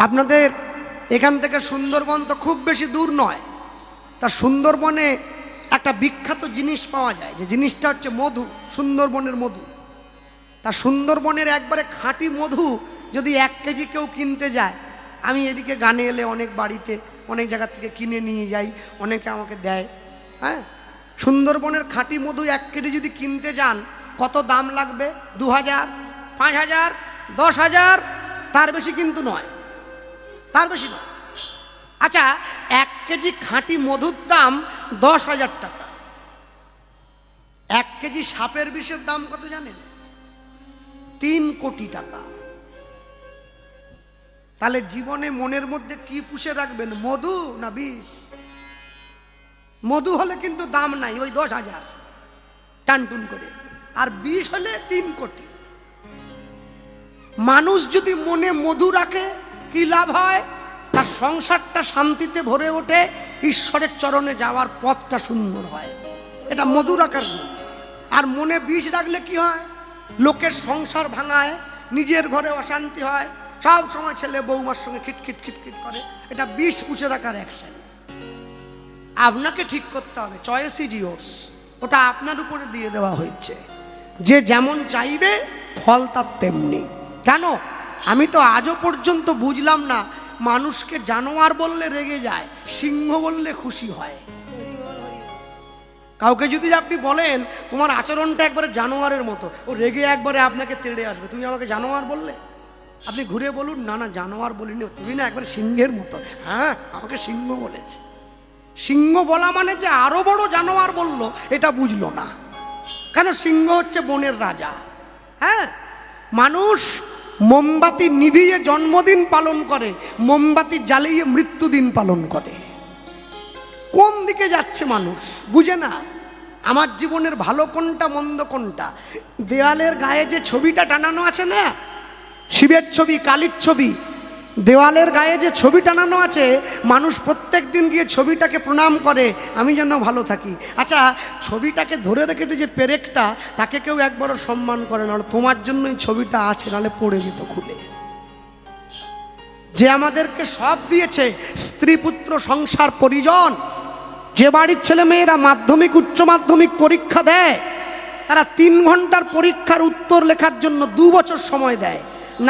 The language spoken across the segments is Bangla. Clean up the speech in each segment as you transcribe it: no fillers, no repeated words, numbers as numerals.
আপনাদের এখান থেকে সুন্দরবন তো খুব বেশি দূর নয়। তা সুন্দরবনে একটা বিখ্যাত জিনিস পাওয়া যায়, যে জিনিসটা হচ্ছে মধু, সুন্দরবনের মধু। তা সুন্দরবনের একবারে খাঁটি মধু যদি 1 কেজি কেউ কিনতে যায়, আমি এদিকে গানে এলে অনেক বাড়িতে অনেক জায়গা থেকে কিনে নিয়ে যাই, অনেকে আমাকে দেয়। হ্যাঁ, সুন্দরবনের খাঁটি মধু 1 কেজি যদি কিনতে যান কত দাম লাগবে? 2000, 5000, 10,000, তার বেশি কিন্তু নয়, তার বেশি নয়। আচ্ছা, 1 কেজি খাঁটি মধুর দাম 10,000 টাকা। 1 কেজি সাপের বিষের দাম কত জানেন? 3 কোটি টাকা। তাহলে জীবনে মনের মধ্যে কি পুষে রাখবেন, মধু না বিষ? মধু হলে কিন্তু দাম নাই, ওই 10,000 টানটুন করে, আর বিষ হলে 3 কোটি। মানুষ যদি মনে মধু রাখে কি লাভ হয়? তার সংসারটা শান্তিতে ভরে ওঠে, ঈশ্বরের চরণে যাওয়ার পথটা সুন্দর হয়। এটা মধু রাখার গুণ। আর মনে বিষ রাখলে কি হয়? লোকের সংসার ভাঙায়, নিজের ঘরে অশান্তি হয়, সব সময় ছেলে বৌমার সঙ্গে খিটখিট খিটখিট করে। এটা বিষ পুষে রাখার অ্যাকশন। আপনাকে ঠিক করতে হবে, চয়েস ইজ ইয়োর্স। ওটা আপনার উপরে দিয়ে দেওয়া হয়েছে, যে যেমন চাইবে ফল তার তেমনি। কেন? আমি তো আজও পর্যন্ত বুঝলাম না, মানুষকে জানোয়ার বললে রেগে যায়, সিংহ বললে খুশি হয়। কাউকে যদি আপনি বলেন তোমার আচরণটা একবারে জানোয়ারের মতো, ও রেগে একবারে আপনাকে তেড়ে আসবে। তুমি আমাকে জানোয়ার বললে, আপনি ঘুরে বলুন না না জানোয়ার বলিনি, তুমি না একবারে সিংহের মতো। হ্যাঁ, আমাকে সিংহ বলেছে। সিংহ বলা মানে যে আরো বড় জানোয়ার বললো, এটা বুঝলো না। কেন? সিংহ হচ্ছে বনের রাজা। হ্যাঁ, মানুষ মোমবাতি নিভিয়ে জন্মদিন পালন করে, মোমবাতি জ্বালিয়ে মৃত্যুদিন পালন করে। কোন দিকে যাচ্ছে মানুষ বুঝে না। আমার জীবনের ভালো কোনটা মন্দ কোনটা। দেওয়ালের গায়ে যে ছবিটা টানানো আছে না, শিবের ছবি, কালীর ছবি, দেওয়ালের গায়ে যে ছবি টানানো আছে, মানুষ প্রত্যেক দিন গিয়ে ছবিটাকে প্রণাম করে, আমি যেন ভালো থাকি। আচ্ছা, ছবিটাকে ধরে রেখে যে পেরেকটা, তাকে কেউ একবারও সম্মান করে না। তোমার জন্যই ছবিটা আছে, নাহলে পড়ে যেত খুলে। যে আমাদেরকে সব দিয়েছে, স্ত্রী পুত্র সংসার পরিজন, যে বাড়ির ছেলে মেয়েরা মাধ্যমিক উচ্চ মাধ্যমিক পরীক্ষা দেয়, তারা 3 ঘন্টার পরীক্ষার উত্তর লেখার জন্য 2 বছর সময় দেয়।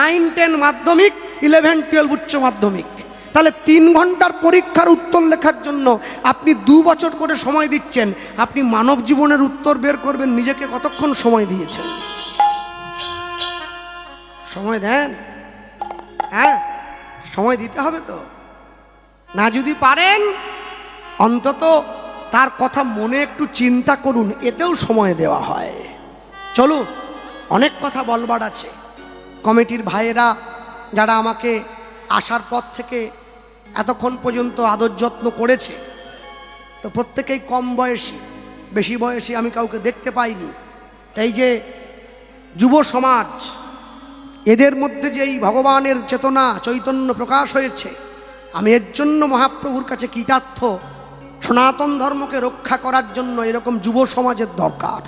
9, 10 মাধ্যমিক, 11, 12 উচ্চ মাধ্যমিক। তাহলে 3 ঘন্টার পরীক্ষার উত্তর লেখার জন্য আপনি 2 বছর করে সময় দিচ্ছেন। আপনি মানব জীবনের উত্তর বের করবেন, নিজেকে কতক্ষণ সময় দিয়েছেন? সময় দেন? হ্যাঁ, সময় দিতে হবে তো। না যদি পারেন, অন্তত তার কথা মনে একটু চিন্তা করুন, এতেও সময় দেওয়া হয়। চলুন, অনেক কথা বলবার আছে। কমিটির ভাইয়েরা যারা আমাকে আসার পর থেকে এতক্ষণ পর্যন্ত আদর যত্ন করেছে, তো প্রত্যেকেই কম বয়সী, বেশি বয়সী আমি কাউকে দেখতে পাইনি। তাই যে যুব সমাজ, এদের মধ্যে যে এই ভগবানের চেতনা চৈতন্য প্রকাশ হয়েছে, আমি এর জন্য মহাপ্রভুর কাছে কৃতার্থ। সনাতন ধর্মকে রক্ষা করার জন্য এরকম যুব সমাজের দরকার।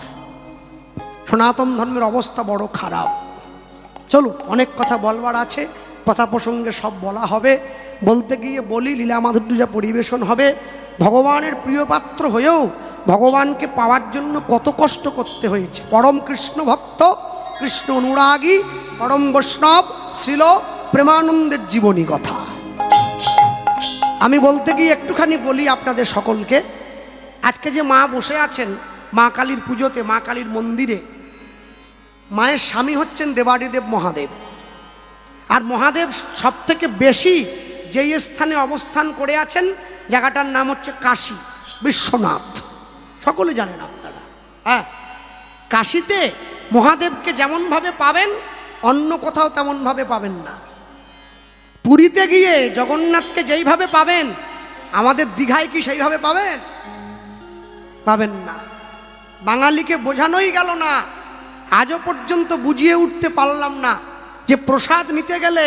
সনাতন ধর্মের অবস্থা বড় খারাপ। চলুন, অনেক কথা বলবার আছে, কথা প্রসঙ্গে সব বলা হবে। বলতে গিয়ে বলি, লীলা মাধুর্য পরিবেশন হবে। ভগবানের প্রিয় পাত্র হয়েও ভগবানকে পাওয়ার জন্য কত কষ্ট করতে হয়েছে। পরম কৃষ্ণ ভক্ত, কৃষ্ণ অনুরাগী, পরম বৈষ্ণব শ্রীল প্রেমানন্দের জীবনী কথা আমি বলতে গিয়ে একটুখানি বলি আপনাদের সকলকে। আজকে যে মা বসে আছেন মা কালীর পুজোতে, মা কালীর মন্দিরে, মায়ের স্বামী হচ্ছেন দেবাদিদেব মহাদেব। আর মহাদেব সব থেকে বেশি যেই স্থানে অবস্থান করে আছেন, জায়গাটার নাম হচ্ছে কাশী বিশ্বনাথ। সকলে জানেন আপনারা। হ্যাঁ, কাশীতে মহাদেবকে যেমনভাবে পাবেন, অন্য কোথাও তেমনভাবে পাবেন না। পুরীতে গিয়ে জগন্নাথকে যেইভাবে পাবেন, আমাদের দীঘায় কি সেইভাবে পাবেন? পাবেন না। বাঙালিকে বোঝানোই গেল না, আজও পর্যন্ত বুঝিয়ে উঠতে পারলাম না যে প্রসাদ নিতে গেলে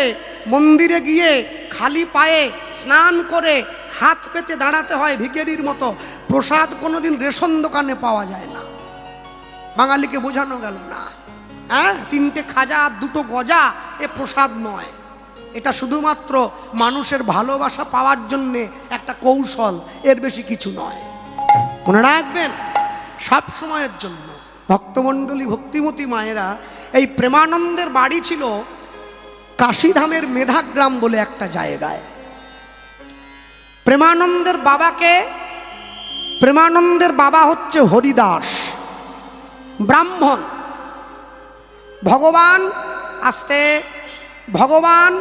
মন্দিরে গিয়ে খালি পায়ে স্নান করে হাত পেতে দাঁড়াতে হয় ভিখারির মতো। প্রসাদ কোনোদিন রেশন দোকানে পাওয়া যায় না। বাঙালিকে বোঝানো গেল না। হ্যাঁ, 3টে খাজা আর 2টো গজা এ প্রসাদ নয়। এটা শুধুমাত্র মানুষের ভালোবাসা পাওয়ার জন্যে একটা কৌশল, এর বেশি কিছু নয়। মনে রাখবেন, সব সময়ের জন্য। ভক্তমণ্ডলী, ভক্তিমতী মায়েরা, এই প্রেমানন্দের বাড়ি ছিল কাশীধামের মেধাগ্রাম বলে একটা জায়গায়। প্রেমানন্দের বাবা হচ্ছে হরিদাস, ব্রাহ্মণ। ভগবান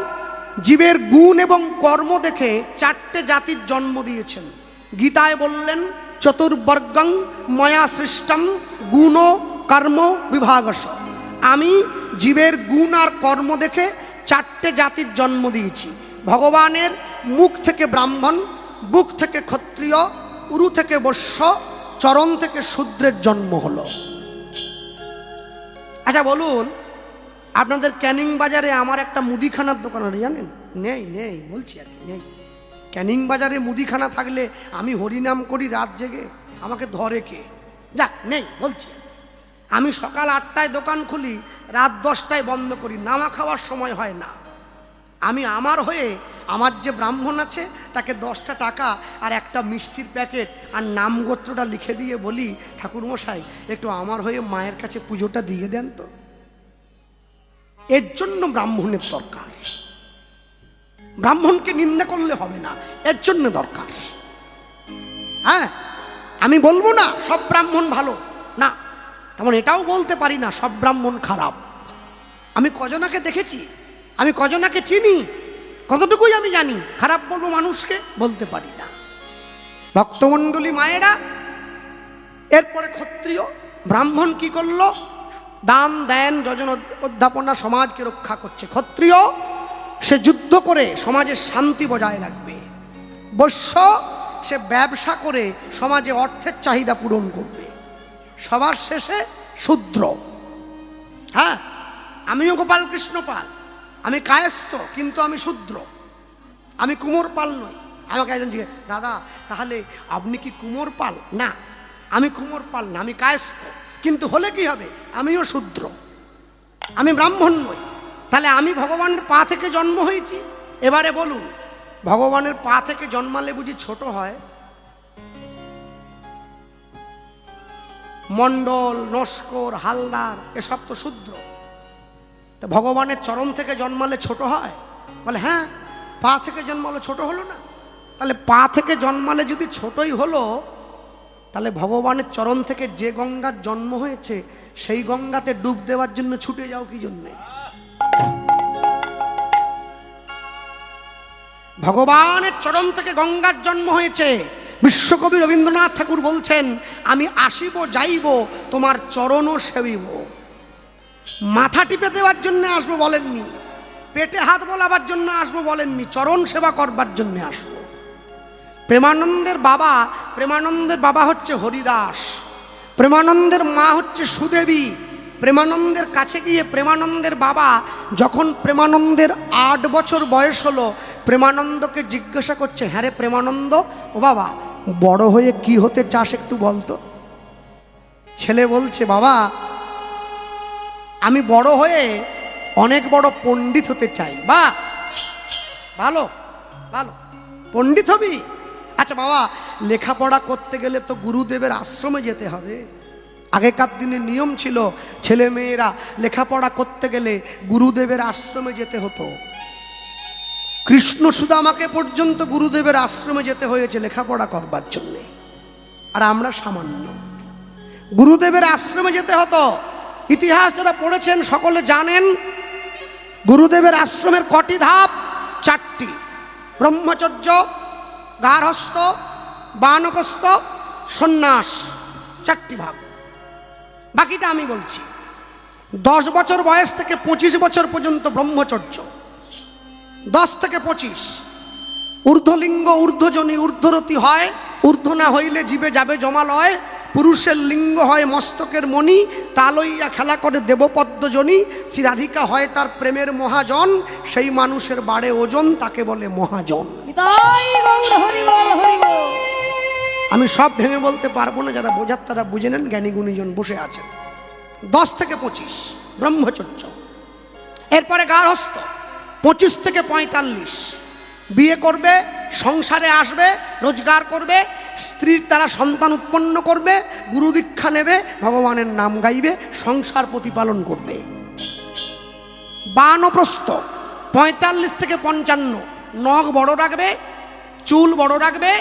জীবের গুণ এবং কর্ম দেখে 4টে জাতির জন্ম দিয়েছেন। গীতায় বললেন, চতুর্বর্গং ময়া সৃষ্টম গুণ কর্ম বিভাগস। আমি জীবের গুণ আর কর্ম দেখে 4টে জাতির জন্ম দিয়েছি। ভগবানের মুখ থেকে ব্রাহ্মণ, বুক থেকে ক্ষত্রিয়, উরু থেকে বৈশ্য, চরণ থেকে শূদ্রের জন্ম হলো। আচ্ছা বলুন, আপনাদের ক্যানিং বাজারে আমার একটা মুদিখানার দোকান আছে, জানেন? নেই বলছি আর কি, নেই। ক্যানিং বাজারে মুদিখানা থাকলে আমি হরিনাম করি রাত জেগে, আমাকে ধরে কে? যাক, নেই বলছি। আমি সকাল 8টায় দোকান খুলি, রাত 10টায় বন্ধ করি, নামা খাওয়ার সময় হয় না। আমি আমার হয়ে আমার যে ব্রাহ্মণ আছে তাকে 10টা টাকা আর একটা মিষ্টির প্যাকেট আর নামগোত্রটা লিখে দিয়ে বলি, ঠাকুরমশাই একটু আমার হয়ে মায়ের কাছে পুজোটা দিয়ে দেন তো। এর জন্য ব্রাহ্মণের দরকার। ব্রাহ্মণকে নিন্দা করলে হবে না, এর জন্য দরকার। হ্যাঁ, আমি বলবো না সব ব্রাহ্মণ ভালো না, তেমন এটাও বলতে পারি না সব ব্রাহ্মণ খারাপ। আমি কজনাকে দেখেছি, আমি কজনাকে চিনি, কতটুকুই আমি জানি। খারাপ বলবো মানুষকে বলতে পারি না। ভক্তমণ্ডলী মায়েরা, এরপরে ক্ষত্রিয়। ব্রাহ্মণ কি করলো? দান দেন যজন অধ্যাপনা, সমাজকে রক্ষা করছে। ক্ষত্রিয় সে যুদ্ধ করে সমাজের শান্তি বজায় রাখবে। বৈশ্য সে ব্যবসা করে সমাজে অর্থের চাহিদা পূরণ করবে। সবার শেষে শূদ্র। হ্যাঁ, আমিও গোপাল কৃষ্ণ পাল, আমি কায়স্থ, কিন্তু আমি শূদ্র, আমি কুমোর পাল নই। আমাকে একজন জিজ্ঞেস, দাদা তাহলে আপনি কি কুমোর পাল? না, আমি কুমোর পাল না, আমি কায়স্থ। কিন্তু হলে কি হবে? আমিও শূদ্র, আমি ব্রাহ্মণ নই। তাহলে আমি ভগবানের পা থেকে জন্ম হয়েছি। এবারে বলুন, ভগবানের পা থেকে জন্মালে বুঝি ছোট হয়? মণ্ডল, নস্কর, হালদার এসব তো শূদ্র। তো ভগবানের চরণ থেকে জন্মালে ছোট হয়? বলে হ্যাঁ, পা থেকে জন্মালে ছোট হলো না? তাহলে পা থেকে জন্মালে যদি ছোটই হলো, তাহলে ভগবানের চরণ থেকে যে গঙ্গার জন্ম হয়েছে সেই গঙ্গাতে ডুব দেওয়ার জন্য ছুটে যাও কি জন্যে? ভগবানের চরণ থেকে গঙ্গার জন্ম হয়েছে। বিশ্বকবি রবীন্দ্রনাথ ঠাকুর বলছেন, আমি আসিব যাইব তোমার চরণও সেবিব। মাথা টিপে দেওয়ার জন্য আসবো বলেননি, পেটে হাত বোলাবার জন্য আসবো বলেননি, চরণ সেবা করবার জন্য আসবো। প্রেমানন্দের বাবা হচ্ছে হরিদাস, প্রেমানন্দের মা হচ্ছে সুদেবী। প্রেমানন্দের কাছে গিয়ে প্রেমানন্দের বাবা, যখন প্রেমানন্দের 8 বছর বয়স হলো, প্রেমানন্দকে জিজ্ঞাসা করছে, হ্যাঁ রে প্রেমানন্দ, ও বাবা বড় হয়ে কি হতে চাস একটু বলতো। ছেলে বলছে, বাবা আমি বড় হয়ে অনেক বড় পণ্ডিত হতে চাই। বা ভালো ভালো, পণ্ডিত হবি? আচ্ছা বাবা, লেখাপড়া করতে গেলে তো গুরুদেবের আশ্রমে যেতে হবে। আগেকার দিনে নিয়ম ছিল, ছেলে মেয়েরা লেখাপড়া করতে গেলে গুরুদেবের আশ্রমে যেতে হতো। কৃষ্ণ সুদামাকে পর্যন্ত গুরুদেবের আশ্রমে যেতে হয়েছে লেখাপড়া করবার জন্য। আর আমরা সামান্য, গুরুদেবের আশ্রমে যেতে হতো। ইতিহাস যারা পড়েছেন সকলে জানেন, গুরুদেবের আশ্রমের কটি ধাপ? 4টি। ব্রহ্মচর্য, গার্হস্থ, বানপ্রস্থ, সন্ন্যাস, 4টি ভাগ। বাকিটা আমি বলছি। 10 বছর বয়স থেকে 25 বছর পর্যন্ত ব্রহ্মচর্য, 10 থেকে 25। ঊর্ধ্বলিঙ্গ ঊর্ধ্বজনী ঊর্ধ্বরতি হয়, ঊর্ধ্ব না হইলে জীবে যাবে জমালয়। পুরুষের লিঙ্গ হয় মস্তকের মণি, তা লইয়া খেলা করে দেবপদ্মজনী। শ্রী রাধিকা হয় তার প্রেমের মহাজন, সেই মানুষের বাড়ে ওজন, তাকে বলে মহাজন। আমি সব ভেঙে বলতে পারবো না, যারা বোঝার তারা বুঝে নেন, জ্ঞানী গুণীজন বসে আছেন। 10 থেকে 25 ব্রহ্মচর্য। এরপরে গার্হস্থ, 25 থেকে 45 বিয়ে করবে, সংসারে আসবে, রোজগার করবে, স্ত্রীর দ্বারা সন্তান উৎপন্ন করবে, গুরু দীক্ষা নেবে, ভগবানের নাম গাইবে, সংসার প্রতিপালন করবে। বানপ্রস্থ 45 থেকে 55, নখ বড় রাখবে, চুল বড় রাখবে,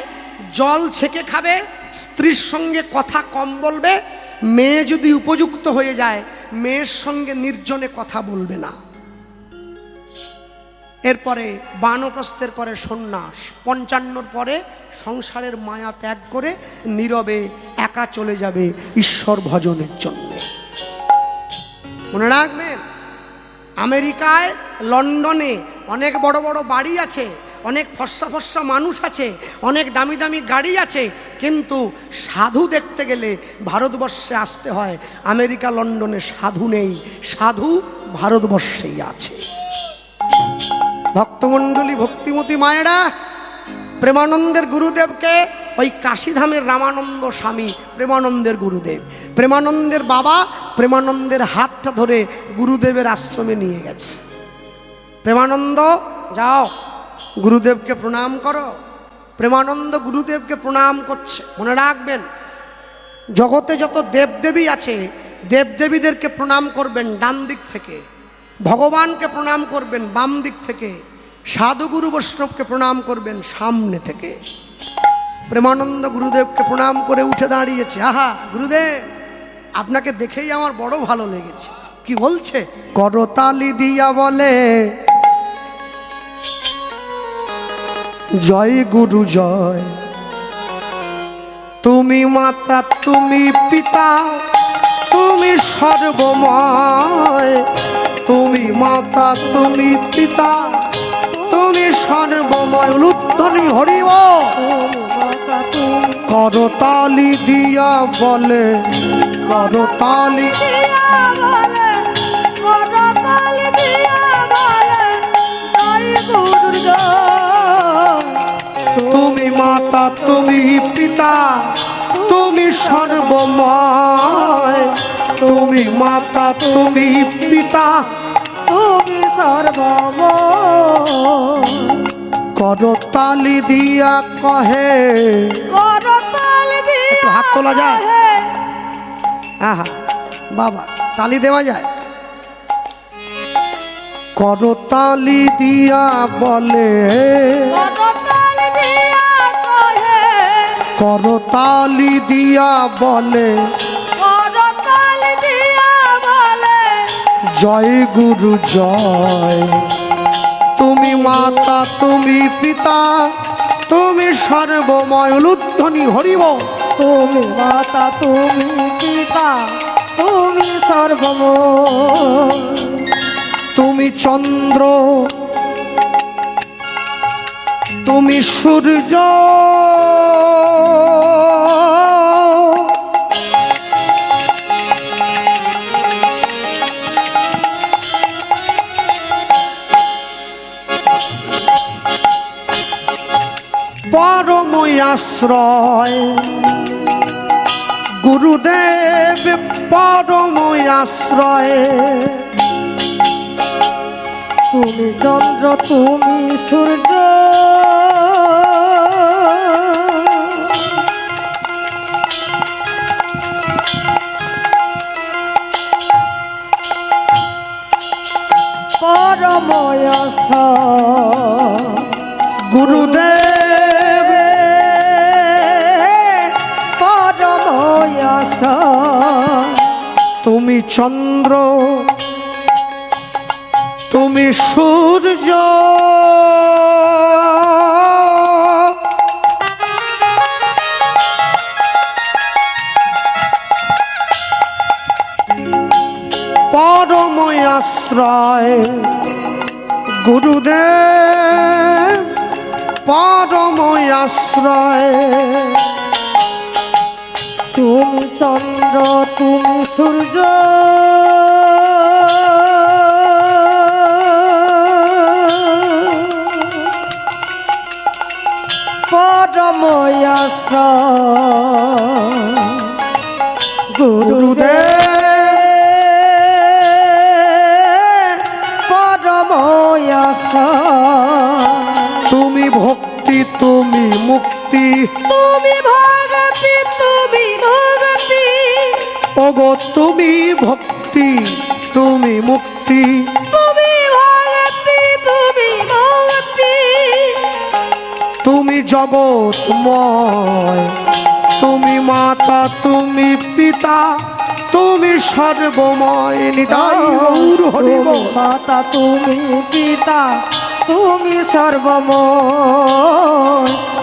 জল ছেঁকে খাবে, স্ত্রীর সঙ্গে কথা কম বলবে, মেয়ে যদি উপযুক্ত হয়ে যায় মেয়ের সঙ্গে নির্জনে কথা বলবে না। এরপরে বানপ্রস্থের পরে সন্ন্যাস, 55 পরে সংসারের মায়া ত্যাগ করে নীরবে একা চলে যাবে ঈশ্বর ভজনের জন্য। মনে রাখবেন, আমেরিকায়, লন্ডনে অনেক বড় বড় বাড়ি আছে, অনেক ফর্সা ফর্সা মানুষ আছে, অনেক দামি দামি গাড়ি আছে, কিন্তু সাধু দেখতে গেলে ভারতবর্ষে আসতে হয়। আমেরিকা লন্ডনে সাধু নেই, সাধু ভারতবর্ষেই আছে। ভক্তমণ্ডলী, ভক্তিমতী মায়েরা, প্রেমানন্দের গুরুদেবকে ওই কাশীধামের রামানন্দ স্বামী প্রেমানন্দের গুরুদেব, প্রেমানন্দের বাবা প্রেমানন্দের হাতটা ধরে গুরুদেবের আশ্রমে নিয়ে গেছে। প্রেমানন্দ যাও, গুরুদেবকে প্রণাম করো। প্রেমানন্দ গুরুদেবকে প্রণাম করছে। মনে রাখবেন, জগতে যত দেবদেবী আছে, দেবদেবীদেরকে প্রণাম করবেন ডান দিক থেকে, ভগবানকে প্রণাম করবেন বাম দিক থেকে, সাধুগুরু বৈষ্ণবকে প্রণাম করবেন সামনে থেকে। প্রেমানন্দ গুরুদেবকে প্রণাম করে উঠে দাঁড়িয়েছে। আহা গুরুদেব, আপনাকে দেখেই আমার বড় ভালো লেগেছে। কি বলছে? করতালি দিয়া বলে জয় গুরু জয়, তুমি মাতা, তুমি পিতা, তুমি সর্বময়, তুমি মাতা, তুমি পিতা, তুমি সর্বময়। উলুধ্বনি হরিব। করতালি দিয়া বলে, করতালি তুমি মাতা, তুমি পিতা, তুমি সর্বময়, তুমি মাতা, তুমি পিতা, তুমি সর্বময়। করতালি দিয়া কহে, করতালি দিয়া একটু হাত তোলা যায়? আহা বাবা, তালি দেওয়া যায়? করতালি দিয়া বলে, করতালি দিয়া কহে, করতালি দিয়া বলে, করতালি দিয়া বলে জয় গুরু জয়, তুমি মাতা, তুমি পিতা, তুমি সর্বময়। উলুধ্বনি হরিব। তুমি মাতা, তুমি পিতা, তুমি সর্বময়। তুমি চন্দ্র, তুমি সূর্য, পরম আশ্রয় গুরুদেব, পরম আশ্রয়। তুমি চন্দ্র, তুমি সূর্য, পরম আশ্রয় গুরুদেব, পরম আশ্রয়। তুমি চন্দ্র, তুমি সূর্য, পরম আশ্রয় গুরুদেব, পরম আশ্রয়। তুমি চন্দ্র, তুমি সূর্য, পরম আশ্রয় গুরুদেব, পরম আশ্রয়। তুমি ভক্তি তুমি মুক্তি, তুমি ভগতি তুমি ভগতি, ওগো তুমি ভক্তি তুমি মুক্তি, তুমি ভগতি তুমি ভগতি, তুমি জগৎময়, তুমি মাতা তুমি পিতা, তুমি সর্বময়। নিতাই গৌর হরি বল। মাতা তুমি পিতা তুমি সর্বময়,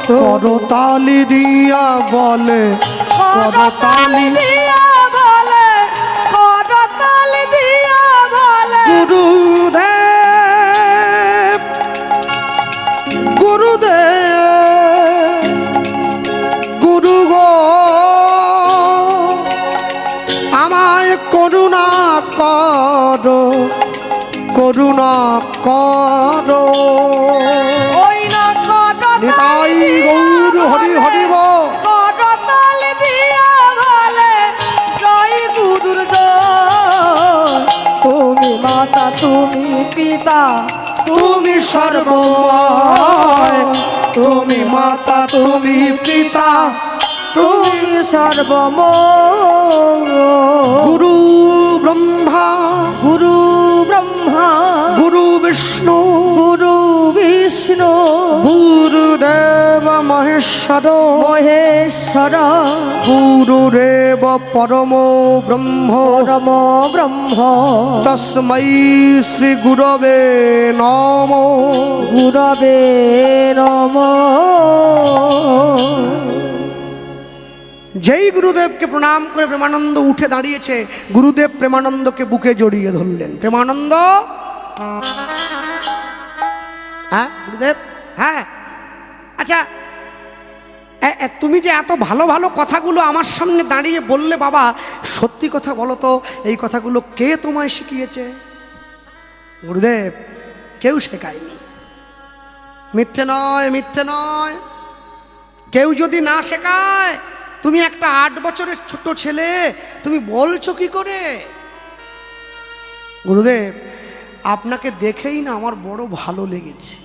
করতালি দিয়া বলে, করতালি দিয়া বলে, করতালি দিয়া বলে, গুরুদেব গুরুদেব গুরু গো, আমায় করুণা করো, করুণা করো। ওই না নিতাই গৌর হরি হরি বল। করতালি দিয়া বলে, জয় গুরুর জয়, তুমি মাতা তুমি পিতা তুমি সর্বময়, তুমি মাতা তুমি পিতা, তুমি তুমি সর্বময়। গুরু ব্রহ্মা গুরু ব্রহ্মা গুরু বিষ্ণু গুরু বিষ্ণু গুরুদেব মহেশ্বর মহেশ্বর গুরুদেব পরম ব্রহ্ম পরম ব্রহ্ম তস্मै শ্রী গুরবে নমঃ। গুরবে নমঃ। যেই গুরুদেবকে প্রণাম করে প্রেমানন্দ উঠে দাঁড়িয়েছে, গুরুদেব প্রেমানন্দকে বুকে জড়িয়ে ধরলেন। প্রেমানন্দ, হ্যাঁ গুরুদেব, হ্যাঁ আচ্ছা তুমি যে এত ভালো ভালো কথাগুলো আমার সামনে দাঁড়িয়ে বললে বাবা, সত্যি কথা বলো তো, এই কথাগুলো কে তোমায় শিখিয়েছে? গুরুদেব, কেউ শেখায়নি। মিথ্যে নয়, মিথ্যে নয়। কেউ যদি না শেখায়, তুমি একটা 8 বছরের ছোট ছেলে, তুমি বলছো কি করে? গুরুদেব, আপনাকে দেখেই না আমার বড় ভালো লেগেছে।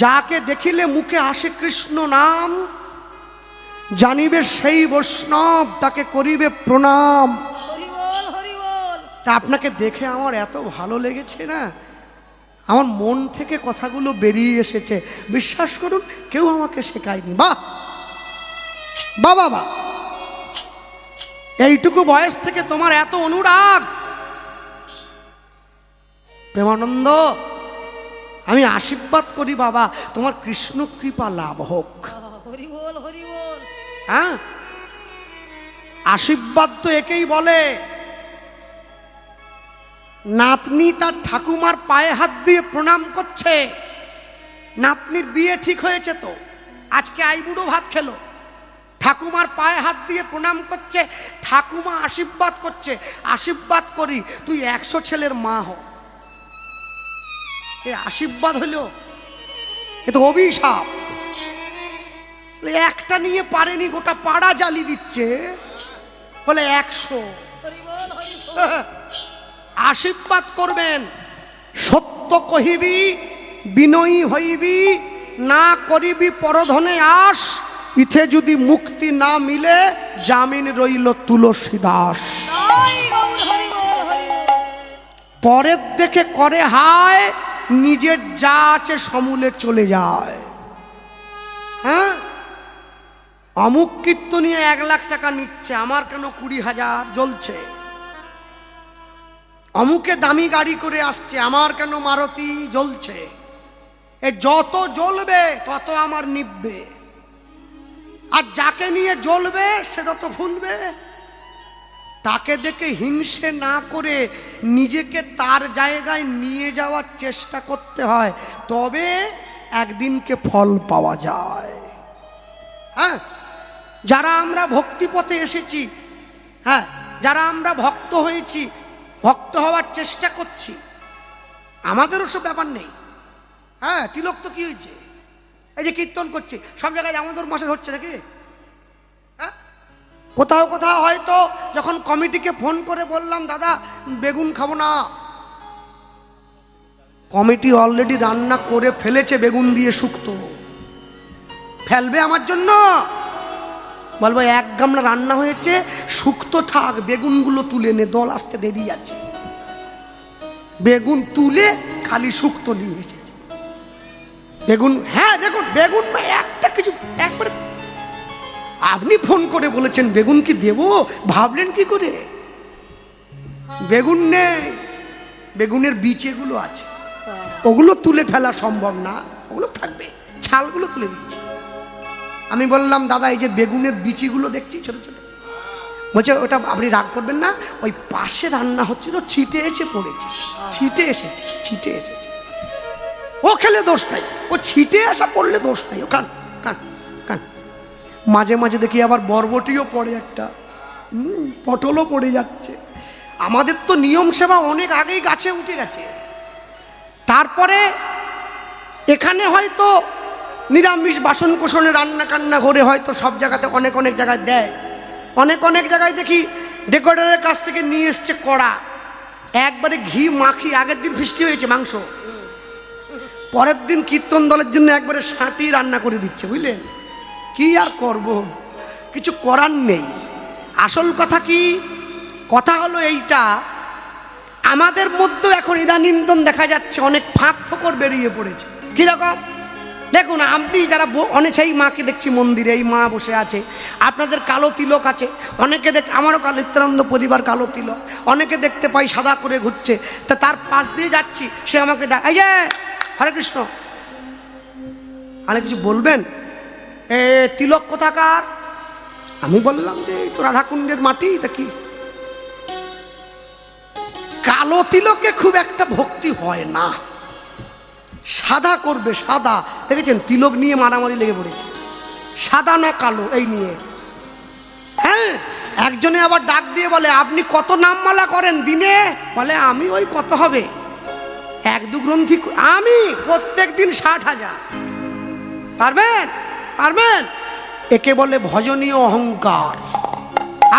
যাকে দেখিলে মুখে আসে কৃষ্ণ নাম, জানিবে সেই বৈষ্ণব, তাকে করিবে প্রণাম। তা আপনাকে দেখে আমার এত ভালো লেগেছে না, আমার মন থেকে কথাগুলো বেরিয়ে এসেছে। বিশ্বাস করুন, কেউ আমাকে শেখায়নি। বাহ বাহ বাবা, এইটুকু বয়স থেকে তোমার এত অনুরাগ। প্রেমানন্দ, আমি আশীর্বাদ করি বাবা, তোমার কৃষ্ণ কৃপা লাভ হোক। হরি বল হরি বল। হ্যাঁ, আশীর্বাদ তো একেই বলে। নাতনি তার ঠাকুমার পায়ে হাত দিয়ে প্রণাম করছে। নাতনির বিয়ে ঠিক হয়েছে তো, আজকে আইবুড়ো ভাত খেলো, ঠাকুমার পায়ে হাত দিয়ে প্রণাম করছে, ঠাকুমা আশীর্বাদ করছে। আশীর্বাদ করি তুই 100 ছেলের মা হ। এ আশীর্বাদ হইল? এ তো অভিশাপ। একটা নিয়ে পারেনি, গোটা পাড়া জ্বালি দিচ্ছে, বলে 100। আশীর্বাদ করবেন, সত্য কহিবি বিনয়ী হইবি, না করিবি পরধনে আস, ইথে যদি মুক্তি না মিলে জামিন রইল তুলসী দাস। পরের দেখে করে হায়, নিজের যা আছে সমূলে চলে যায়। হ্যাঁ, অমুক কীর্তনিয়ে 1 লাখ টাকা নিচ্ছে, আমার কেন 20,000 জ্বলছে। অমুকে দামি গাড়ি করে আসছে, আমার কেন মারুতি জ্বলছে। এ যত জ্বলবে তত আমার নিববে, আর যাকে নিয়ে জ্বলবে সে তত ফুলবে। তাকে দেখে হিংসে না করে নিজেকে তার জায়গায় নিয়ে যাওয়ার চেষ্টা করতে হয়, তবে একদিনকে ফল পাওয়া যায়। হ্যাঁ, যারা আমরা ভক্তিপথে এসেছি, হ্যাঁ, যারা আমরা ভক্ত হয়েছি, ভক্ত হওয়ার চেষ্টা করছি, আমাদেরও সব ব্যাপার নেই। হ্যাঁ, তিলক তো কি হয়েছে, এই যে কীর্তন করছি, সব জায়গায় আমাদের মাসে হচ্ছে নাকি? হ্যাঁ, কোথাও কোথাও হয়তো যখন কমিটিকে ফোন করে বললাম, দাদা বেগুন খাবো না, কমিটি অলরেডি রান্না করে ফেলেছে বেগুন দিয়ে শুক্তো, ফেলবে আমার জন্য? বলবো এক গামলা রান্না হয়েছে, শুক্তো থাক, বেগুনগুলো তুলে নে, দল আসতে দেরি আছে। বেগুন তুলে খালি শুক্তো নিয়ে এসেছে। বেগুন, হ্যাঁ দেখুন বেগুন একটা কিছু একবারে, আপনি ফোন করে বলেছেন বেগুন কি দেব, ভাবলেন কি করে? বেগুন নেই, বেগুনের বীজ এগুলো আছে, ওগুলো তুলে ফেলা সম্ভব না, ওগুলো থাকবে, ছালগুলো তুলে দিচ্ছি। আমি বললাম দাদা এই যে বেগুনের বিচিগুলো দেখছি ছোট ছোট, বলছে ওটা আপনি রাগ করবেন না, ওই পাশে রান্না হচ্ছিল, ছিটে এসে পড়েছে, ছিটে এসেছে, ছিটে এসেছে, ও খেলে দোষ নাই, ও ছিটে আসা পড়লে দোষ নাই, ও কান কান কান। মাঝে মাঝে দেখি আবার বরবটিও পড়ে একটা, পটলও পড়ে যাচ্ছে। আমাদের তো নিয়ম সেবা অনেক আগেই গাছে উঠে গেছে। তারপরে এখানে হয়তো নিরামিষ বাসন কোসনে রান্না কান্না করে হয়তো সব জায়গাতে অনেক অনেক জায়গায় দেয়, অনেক অনেক জায়গায় দেখি ডেকোরেটরের কাছ থেকে নিয়ে এসছে কড়া, একবারে ঘি মাখি, আগের দিন ফিস্টি হয়েছে মাংস, পরের দিন কীর্তন দলের জন্য একবারে সাঁটি রান্না করে দিচ্ছে, বুঝলেন? কি আর করব, কিছু করার নেই। আসল কথা কি, কথা হলো এইটা, আমাদের মধ্যেও এখন ইদানিন্তন দেখা যাচ্ছে অনেক ফাঁক ফোকর বেরিয়ে পড়েছে। কীরকম দেখুন, আপনি যারা অনেক সেই মাকে দেখছি মন্দিরে, এই মা বসে আছে, আপনাদের কালো তিলক আছে, অনেকে আমারও নিত্যানন্দ পরিবার কালো তিলক, অনেকে দেখতে পাই সাদা করে ঘুরছে, তা তার পাশ দিয়ে যাচ্ছি, সে আমাকে এই যে হরে কৃষ্ণ, আরে কিছু বলবেন, এ তিলক কোথাকার? আমি বললাম যে এই তো রাধাকুণ্ডের মাটি, তা কি? কালো তিলকে খুব একটা ভক্তি হয় না, সাদা করবে, সাদা। দেখেছেন তিলক নিয়ে মারামারি লেগে পড়েছে, সাদা না কালো এই নিয়ে। হ্যাঁ, একজনে আবার ডাক দিয়ে বলে আপনি কত নামমালা করেন দিনে? বলে আমি ওই কত হবে 1-2 গ্রন্থি, আমি প্রত্যেক দিন 60,000। পারবেন? পারবেন? একে বলে ভজনীয় অহংকার।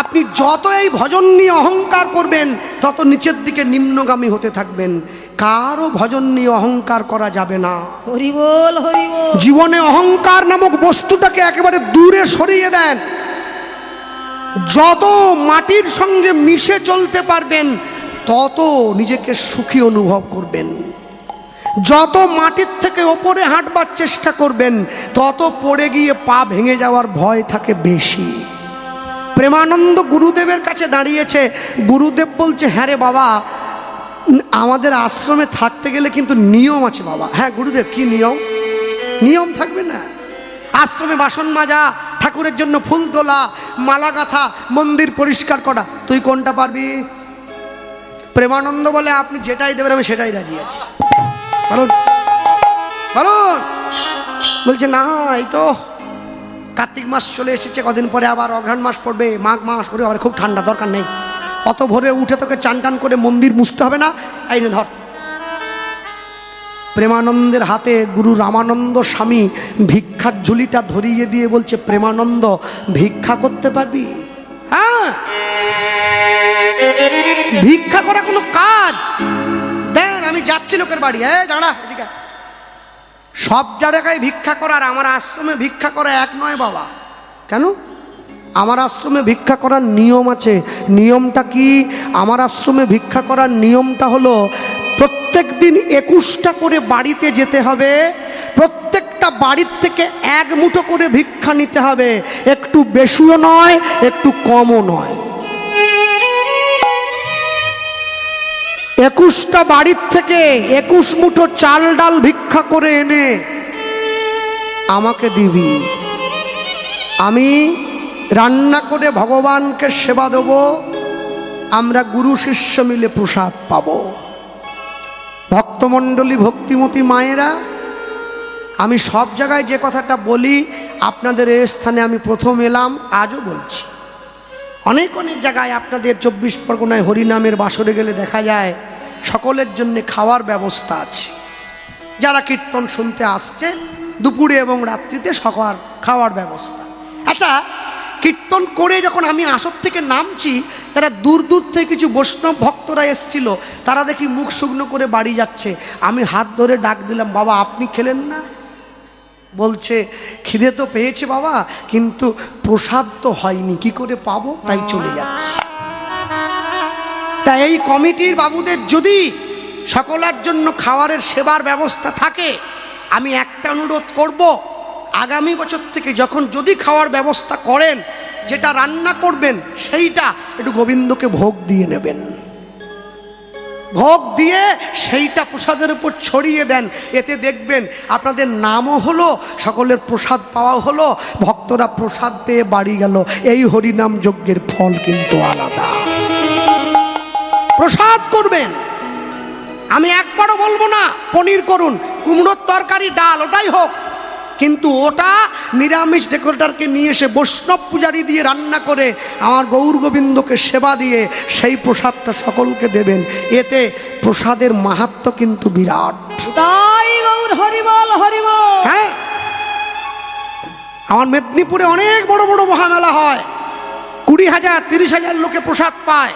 আপনি যত এই ভজন নিয়ে অহংকার করবেন তত নিচের দিকে নিম্নগামী হতে থাকবেন। কারও ভজন নিয়ে অহংকার করা যাবে না। হরি বল, হরি বল। জীবনে অহংকার নামক বস্তুটাকে একেবারে দূরে সরিয়ে দেন। যত মাটির সঙ্গে মিশে চলতে পারবেন তত নিজেকে সুখী অনুভব করবেন। যত মাটির থেকে ওপরে হাঁটবার চেষ্টা করবেন তত পড়ে গিয়ে পা ভেঙে যাওয়ার ভয় থাকে বেশি। প্রেমানন্দ গুরুদেবের কাছে দাঁড়িয়েছে, গুরুদেব বলছে হ্যাঁ রে বাবা, আমাদের আশ্রমে থাকতে গেলে কিন্তু নিয়ম আছে বাবা। হ্যাঁ গুরুদেব, কি নিয়ম? নিয়ম থাকবে না? আশ্রমে বাসন মাজা, ঠাকুরের জন্য ফুল তোলা, মালা গাঁথা, মন্দির পরিষ্কার করা, তুই কোনটা পারবি? প্রেমানন্দ বলে আপনি যেটাই দেবেন আমি সেটাই রাজি আছি। বলুন বলুন। বলছে না, এই তো কার্তিক মাস চলে এসেছে, কদিন পরে আবার অঘ্রাণ মাস পড়বে, মাঘ মাস পড়বে, আবার খুব ঠান্ডা, দরকার নেই, অত ভোরে উঠে তোকে চান টান করে মন্দির মুছতে হবে না, এই নে ধর। প্রেমানন্দের হাতে গুরু রামানন্দ স্বামী ভিক্ষার ঝুলিটা ধরিয়ে দিয়ে বলছে প্রেমানন্দ ভিক্ষা করতে পারবি? হ্যাঁ, ভিক্ষা করা কোনো কাজ? দেন, আমি যাচ্ছি লোকের বাড়ি, দাঁড়া এদিকে। সব জায়গায় ভিক্ষা করার আমার আশ্রমে ভিক্ষা করা এক নয় বাবা। কেন? আমার আশ্রমে ভিক্ষা করার নিয়ম আছে। নিয়মটা কি? আমার আশ্রমে ভিক্ষা করার নিয়মটা হলো প্রত্যেক দিন 21টা করে বাড়িতে যেতে হবে, প্রত্যেকটা বাড়ির থেকে 1 মুঠো করে ভিক্ষা নিতে হবে, একটু বেশিও নয় একটু কমও নয়। 21টা বাড়ির থেকে 21 মুঠো চাল ডাল ভিক্ষা করে এনে আমাকে দিবি, আমি রান্না করে ভগবানকে সেবা দেব, আমরা গুরু শিষ্য মিলে প্রসাদ পাব। ভক্তমণ্ডলী, ভক্তিমতী মায়েরা, আমি সব জায়গায় যে কথাটা বলি আপনাদের এই স্থানে আমি প্রথম এলাম, আজও বলছি। অনেক অনেক জায়গায় আপনাদের 24 পরগনায় হরিনামের বাসরে গেলে দেখা যায় সকলের জন্য খাওয়ার ব্যবস্থা আছে। যারা কীর্তন শুনতে আসছে দুপুরে এবং রাত্রিতে সকাল খাওয়ার ব্যবস্থা। আচ্ছা, কীর্তন করে যখন আমি আসর থেকে নামছি, তারা দূর দূর থেকে কিছু বৈষ্ণব ভক্তরা এসছিল, তারা দেখি মুখ শুকনো করে বাড়ি যাচ্ছে। আমি হাত ধরে ডাক দিলাম, বাবা আপনি খেলেন না? বলছে খিদে তো পেয়েছে বাবা, কিন্তু প্রসাদ তো হয়নি, কি করে পাবো, তাই চলে যাচ্ছি। তাই এই কমিটির বাবুদের যদি সকলের জন্য খাবারের সেবার ব্যবস্থা থাকে, আমি একটা অনুরোধ করব, আগামী বছর থেকে যখন যদি খাওয়ার ব্যবস্থা করেন, যেটা রান্না করবেন সেইটা একটু গোবিন্দকে ভোগ দিয়ে নেবেন। ভোগ দিয়ে সেইটা প্রসাদের উপর ছড়িয়ে দেন। এতে দেখবেন আপনাদের নামও হলো, সকলের প্রসাদ পাওয়া হলো, ভক্তরা প্রসাদ পেয়ে বাড়ি গেল। এই হরিনাম যজ্ঞের ফল কিন্তু আলাদা। প্রসাদ করবেন, আমি একবারও বলবো না পনির করুন, কুমড়োর তরকারি, ডাল, ওটাই হোক, কিন্তু ওটা নিরামিষ ডেকোরেটরকে নিয়ে এসে বৈষ্ণব পূজারি দিয়ে রান্না করে আমার গৌর গোবিন্দকে সেবা দিয়ে সেই প্রসাদটা সকলকে দেবেন। এতে প্রসাদের মাহাত্ম্য কিন্তু বিরাট। তাই গৌর হরিবল হরিবল। হ্যাঁ, আমার মেদিনীপুরে অনেক বড় বড় মহামেলা হয়, 20,000 30,000 লোকে প্রসাদ পায়।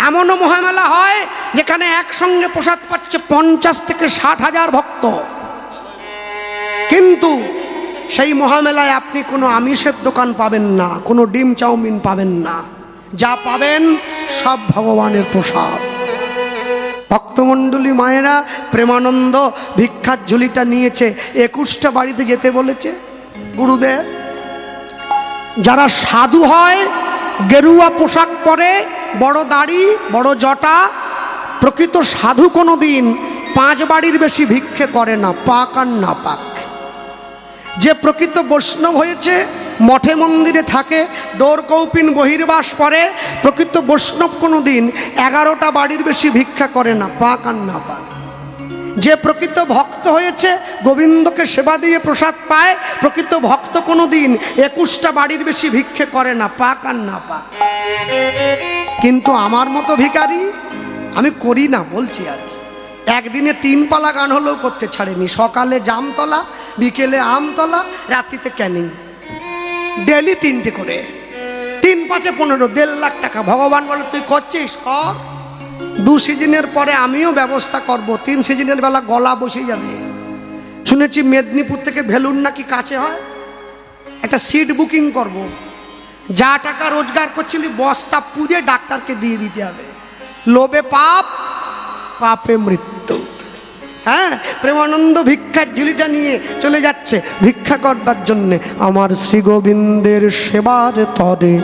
এমনও মহামেলা হয় যেখানে একসঙ্গে প্রসাদ পাচ্ছে 50 থেকে 60,000 ভক্ত। কিন্তু সেই মহামেলায় আপনি কোনো আমিষের দোকান পাবেন না, কোনো ডিম চাউমিন পাবেন না, যা পাবেন সব ভগবানের প্রসাদ। ভক্তমণ্ডলী মায়েরা প্রেমানন্দ ভিক্ষার ঝুলিটা নিয়েছে, 21টা বাড়িতে যেতে বলেছে গুরুদেব। যারা সাধু হয়, গেরুয়া পোশাক পরে, বড় দাড়ি, বড় জটা, প্রকৃত সাধু কোনো দিন 5 বাড়ির বেশি ভিক্ষে করে না, পাক আর না পাক। যে প্রকৃত বৈষ্ণব হয়েছে, মঠে মন্দিরে থাকে, ডোর কৌপিন বহির্বাস পরে, প্রকৃত বৈষ্ণব কোনো দিন 11টা বাড়ির বেশি ভিক্ষা করে না, পাক আর না পাক। যে প্রকৃত ভক্ত হয়েছে, গোবিন্দকে সেবা দিয়ে প্রসাদ পায়, প্রকৃত ভক্ত কোনো দিন 21টা বাড়ির বেশি ভিক্ষে করে না, পাক আর না পাক। কিন্তু আমার মতো ভিখারি আমি করি না, বলছি আর কি। একদিনে 3 পালা গান হলেও করতে ছাড়েনি। সকালে জামতলা, বিকেলে আমতলা, রাত্রিতে ক্যানিং, ডেলি 3টে করে, 3 5 15, 1.5 লাখ টাকা। ভগবান বলে তুই করছিস কর, 2 সিজনের পরে আমিও ব্যবস্থা করব, 3 সিজনের বেলা গলা বসে যাবে। শুনেছি মেদিনীপুর থেকে ভেলুর নাকি কাছে হয়, একটা সিট বুকিং করব, যা টাকা রোজগার করছিলি বস্তা পুড়ে ডাক্তারকে দিয়ে দিতে হবে। লোভে পাপ, পাপে মৃত্যু। হ্যাঁ, প্রেমানন্দ ভিক্ষার ঝুলিটা নিয়ে চলে যাচ্ছে ভিক্ষা করবার জন্যে। আমার শ্রী গোবিন্দের সেবার তরে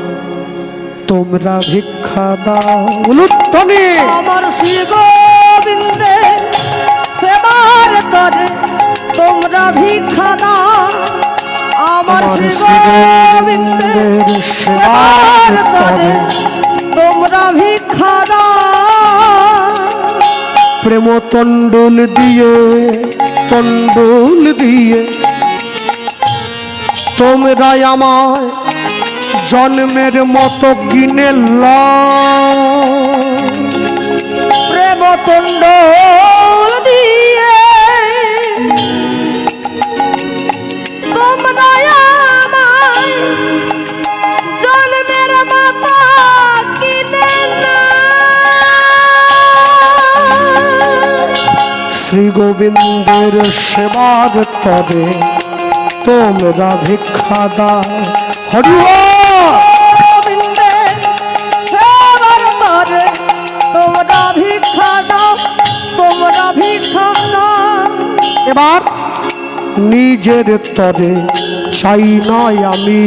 তোমরা ভিক্ষা দাও। উলুত্তনে আমার শ্রী গোবিন্দের সেবার তরে তোমরা ভিক্ষা দাও। আমার শ্রী গোবিন্দের সেবার তরে তোমরা ভিক্ষা দাও। প্রেম তণ্ডুল দিয়ে, তণ্ডুল দিয়ে তোমরা আমায় জন্মের মতো কিনে লও। প্রেম তণ্ডুল দিয়ে তোমরা আমায় জন্মের মতো কিনে শ্রী গোবিন্দের সেবার তবে তোমরা ভিক্ষা দাও। হরি গোবিন্দের সেবার তরে তোমরা ভিক্ষা দাও, তোমরা ভিক্ষা দাও। এবার নিজের তরে চাই নয় আমি,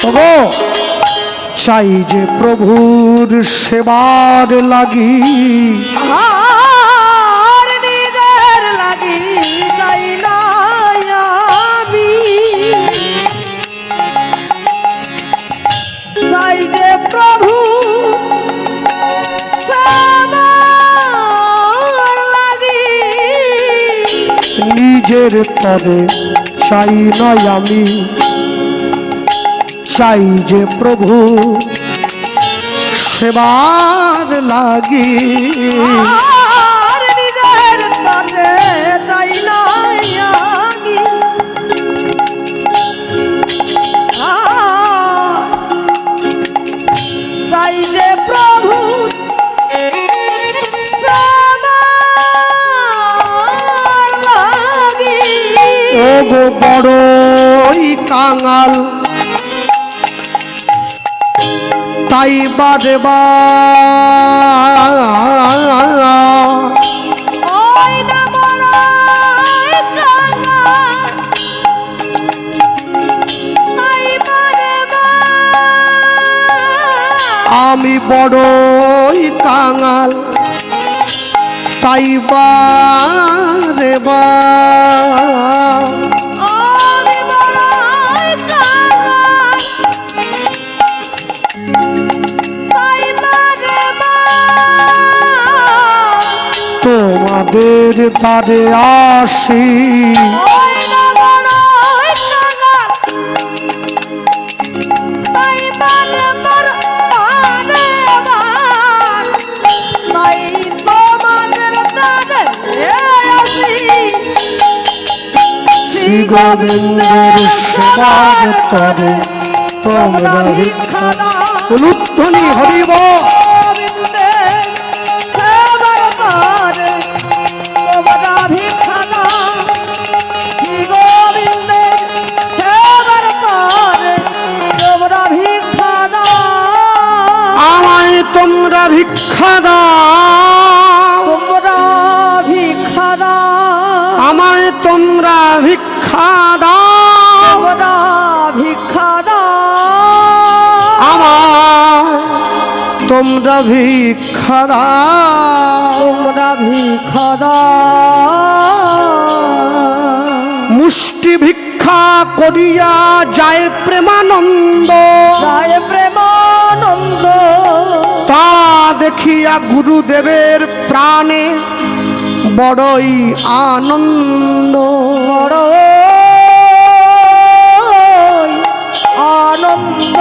ওগো চাই যে প্রভুর সেবার লাগি। আর নিজের লাগি চাই না আমি, চাই যে প্রভু সেবার লাগি। নিজের তরে চাই নয় আমি, চাই যে প্রভু সেবার লাগি। আর নিজের তরে চাই না গো বড়ই কাঙাল, তাই বারে ওই না বড়ই কাঙাল, তাই বারে আমি বড়ই কাঙাল, তাই বারে আমি বড়ই কাঙাল, তাই বারে তোমাদের তারে আসি, ওই না বড়ই কাঙাল, তাই বারে তাই তোমাদের তারে আসি, শ্রী গোবিন্দের সেবার তরে তোমরা ভিক্ষা দাও। উলুধ্বনি হরিব। গোবিন্দের সেবার তরে তোমরা ভিক্ষা দাও। শ্রী গোবিন্দের সেবার তরে তোমরা ভিক্ষা দাও। আমায় তোমরা ভিক্ষা দাও, তোমরা ভিক্ষা দাও। আমায় তোমরা ভিক্ষা দাও, তোমরা ভিক্ষা দাও। আমায় তোমরা ভিক্ষা দাও। তোমরা ভিক্ষা দাও। মুষ্টি ভিক্ষা করিয়া যায় প্রেমানন্দ, জয় প্রেমানন্দ। তা দেখিয়া গুরুদেবের প্রাণে বড়ই আনন্দ। বড়ই আনন্দ।